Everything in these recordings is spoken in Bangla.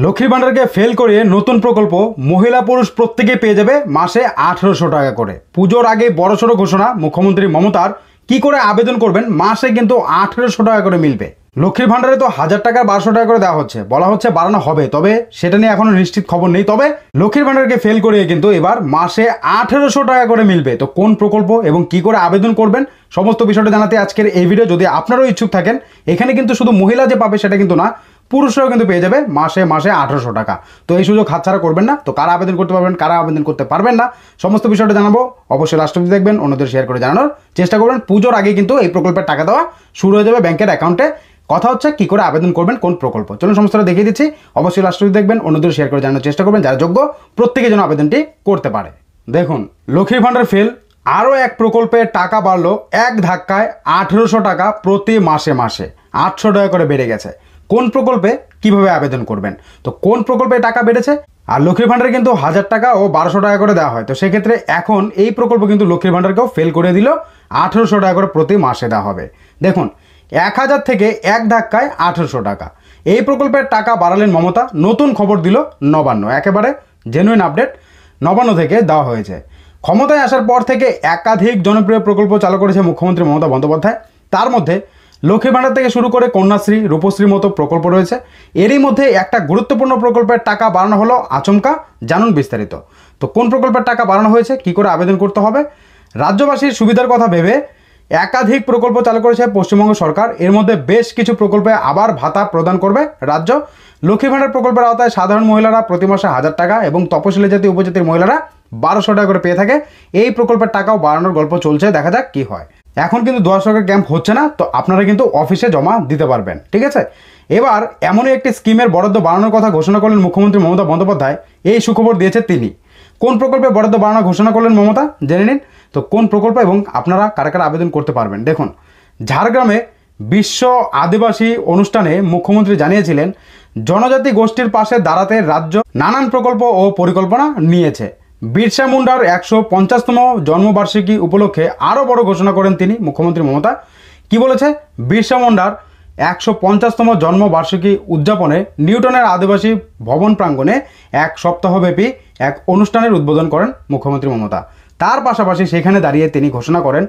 লক্ষ্মীর ভান্ডারকে ফেল করিয়ে নতুন প্রকল্প মহিলা পুরুষ প্রত্যেকেই পেয়ে যাবে মাসে 1800 টাকা করে। পুজোর আগে বড়সড় ঘোষণা মুখ্যমন্ত্রী মমতার। কি করে আবেদন করবেন? মাসে কিন্তু 1800 টাকা করে মিলবে। লক্ষ্মীর ভান্ডারে তো 1000 টাকা 1200 টাকা করে দেওয়া হচ্ছে, বলা হচ্ছে বাড়ানো হবে, তবে সেটা নিয়ে এখনো নিশ্চিত খবর নেই। তবে লক্ষ্মীর ভান্ডারকে ফেল করিয়ে কিন্তু এবার মাসে 1800 টাকা করে মিলবে। তো কোন প্রকল্প এবং কি করে আবেদন করবেন সমস্ত বিষয়টা জানাতে আজকের এই ভিডিও। যদি আপনারাও ইচ্ছুক থাকেন, এখানে কিন্তু শুধু মহিলা যে পাবে সেটা কিন্তু না, পুরুষরাও কিন্তু পেয়ে যাবে মাসে 1800 টাকা। তো এই সুযোগ হাতছাড়া করবেন না। তো কারা আবেদন করতে পারবেন, কারা আবেদন করতে পারবেন না, সমস্ত বিষয়টা জানাবো। অবশ্যই লাস্ট অবধি দেখবেন, অন্যদের শেয়ার করে জানানোর চেষ্টা করবেন। পুজোর আগে কিন্তু এই প্রকল্পের টাকা দেওয়া শুরু হয়ে যাবে ব্যাংকের অ্যাকাউন্টে। কথা হচ্ছে কি করে আবেদন করবেন, কোন প্রকল্প। চলুন সমস্তটা দেখিয়ে দিচ্ছি। অবশ্যই লাস্ট অবধি দেখবেন, অন্যদের শেয়ার করে জানানোর চেষ্টা করবেন। যারা যোগ্য প্রত্যেকে যেন আবেদনটি করতে পারে। দেখুন, লক্ষ্মীর ভান্ডার ফেল, আরও এক প্রকল্পে টাকা বাড়লো এক ধাক্কায় 1800 টাকা প্রতি মাসে। 800 টাকা করে বেড়ে গেছে। কোন প্রকল্পে কিভাবে আবেদন করবেন? তো কোন প্রকল্পে টাকা বেড়েছে? আর লক্ষ্মীর ভান্ডারে কিন্তু 1000 টাকা ও 1200 টাকা করে দেওয়া হয়। তো সেক্ষেত্রে এখন এই প্রকল্প কিন্তু লক্ষ্মীর ভান্ডারকেও ফেল করে দিল, 1800 টাকা করে প্রতি মাসে দেওয়া হবে। দেখুন, 1000 থেকে এক ধাক্কায় 1800 টাকা। এই প্রকল্পের টাকা বাড়ালেন মমতা। নতুন খবর দিল নবান্ন, একেবারে জেনুইন আপডেট নবান্ন থেকে দেওয়া হয়েছে। ক্ষমতায় আসার পর থেকে একাধিক জনপ্রিয় প্রকল্প চালু করেছে মুখ্যমন্ত্রী মমতা বন্দ্যোপাধ্যায়। তার মধ্যে লক্ষ্মী ভান্ডার থেকে শুরু করে কন্যাশ্রী, রূপশ্রীর মতো প্রকল্প রয়েছে। এরই মধ্যে একটা গুরুত্বপূর্ণ প্রকল্পের টাকা বাড়ানো হলো আচমকা। জানুন বিস্তারিত। তো কোন প্রকল্পের টাকা বাড়ানো হয়েছে, কি করে আবেদন করতে হবে? রাজ্যবাসীর সুবিধার কথা ভেবে একাধিক প্রকল্প চালু করেছে পশ্চিমবঙ্গ সরকার। এর মধ্যে বেশ কিছু প্রকল্পে আবার ভাতা প্রদান করবে রাজ্য। লক্ষ্মী ভান্ডার প্রকল্পের আওতায় সাধারণ মহিলারা প্রতি মাসে 1000 টাকা এবং তপশিলি জাতি উপজাতির মহিলারা 1200 টাকা করে পেয়ে থাকে। এই প্রকল্পের টাকাও বাড়ানোর গল্প চলছে, দেখা যাক কি হয়। এখন কিন্তু দুয়ার সরকার ক্যাম্প হচ্ছে না, তো আপনারা কিন্তু অফিসে জমা দিতে পারবেন, ঠিক আছে? এবার এমনই একটি স্কিমের বরাদ্দ বাড়ানোর কথা ঘোষণা করলেন মুখ্যমন্ত্রী মমতা বন্দ্যোপাধ্যায়। এই সুখবর দিয়েছে তিনি। কোন প্রকল্পে বরাদ্দ বাড়ানো ঘোষণা করলেন মমতা, জেনে নিন। তো কোন প্রকল্প এবং আপনারা কারা কারা আবেদন করতে পারবেন। দেখুন, ঝাড়গ্রামে বিশ্ব আদিবাসী অনুষ্ঠানে মুখ্যমন্ত্রী জানিয়েছিলেন জনজাতি গোষ্ঠীর পাশে দাঁড়াতে রাজ্য নানান প্রকল্প ও পরিকল্পনা নিয়েছে। বিরসা মুন্ডার 150তম জন্মবার্ষিকী উপলক্ষে আরও বড় ঘোষণা করেন তিনি, মুখ্যমন্ত্রী মমতা। কি বলেছে? বিরসা মুন্ডার 150তম জন্মবার্ষিকী উদযাপনে নিউটনের আদিবাসী ভবন প্রাঙ্গণে এক সপ্তাহব্যাপী এক অনুষ্ঠানের উদ্বোধন করেন মুখ্যমন্ত্রী মমতা। তার পাশাপাশি সেখানে দাঁড়িয়ে তিনি ঘোষণা করেন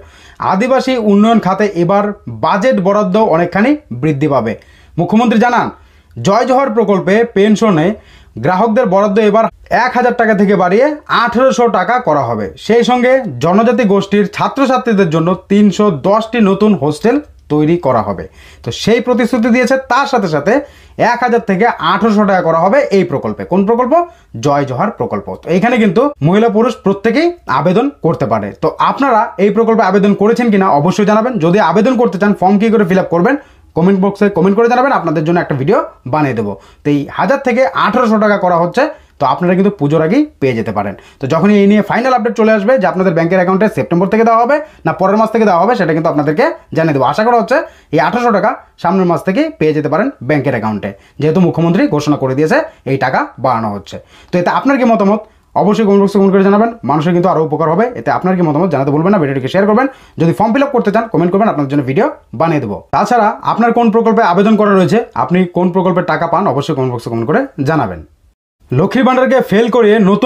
আদিবাসী উন্নয়ন খাতে এবার বাজেট বরাদ্দ অনেকখানি বৃদ্ধি পাবে। মুখ্যমন্ত্রী জানান, জয় জোহর প্রকল্পে পেনশনে গ্রাহকদের বরাদ্দ এবার 1000 টাকা থেকে বাড়িয়ে 1800 টাকা করা হবে। সেই সঙ্গে জনজাতি গোষ্ঠীর ছাত্রছাত্রীদের জন্য 310টি নতুন হোস্টেল তৈরি করা হবে। তো সেই প্রতিশ্রুতি দিয়েছে। তার সাথে সাথে 1000 থেকে 1800 টাকা করা হবে এই প্রকল্পে। কোন প্রকল্প? জয় জোহার প্রকল্প। তো এখানে কিন্তু মহিলা পুরুষ প্রত্যেকেই আবেদন করতে পারে। তো আপনারা এই প্রকল্পে আবেদন করেছেন কিনা অবশ্যই জানাবেন। যদি আবেদন করতে চান, ফর্ম কী করে ফিল আপ করবেন কমেন্ট বক্সে কমেন্ট করে জানাবেন, আপনাদের জন্য একটা ভিডিও বানিয়ে দেবো। তো এই 1000 থেকে 1800 টাকা করা হচ্ছে। তো আপনারা কিন্তু পুজোর আগেই পেয়ে যেতে পারেন। তো যখনই এই নিয়ে ফাইনাল আপডেট চলে আসবে যে আপনাদের ব্যাংকের অ্যাকাউন্টে সেপ্টেম্বর থেকে দেওয়া হবে না পরের মাস থেকে দেওয়া হবে, সেটা কিন্তু আপনাদেরকে জানিয়ে দেবো। আশা করা হচ্ছে এই 1800 টাকা সামনের মাস থেকে পেয়ে যেতে পারেন ব্যাংকের অ্যাকাউন্টে, যেহেতু মুখ্যমন্ত্রী ঘোষণা করে দিয়েছে এই টাকা বাড়ানো হচ্ছে। তো এতে আপনার কি মতামত অবশ্যই কমেন্ট বক্সে কমেন্ট করে জানাবেন। মানুষের কিন্তু আরও উপকার হবে। এতে আপনার কি মতামত জানাতে বলবেন না, ভিডিওটিকে শেয়ার করবেন। যদি ফর্ম ফিল আপ করতে চান কমেন্ট করবেন, আপনার জন্য ভিডিও বানিয়ে দেবো। তাছাড়া আপনার কোন প্রকল্পে আবেদন করা রয়েছে, আপনি কোন প্রকল্পের টাকা পান অবশ্যই কমেন্ট বক্সে কমেন্ট করে জানাবেন। লক্ষ্মীর ভান্ডারকে ফেল করিয়ে নতুন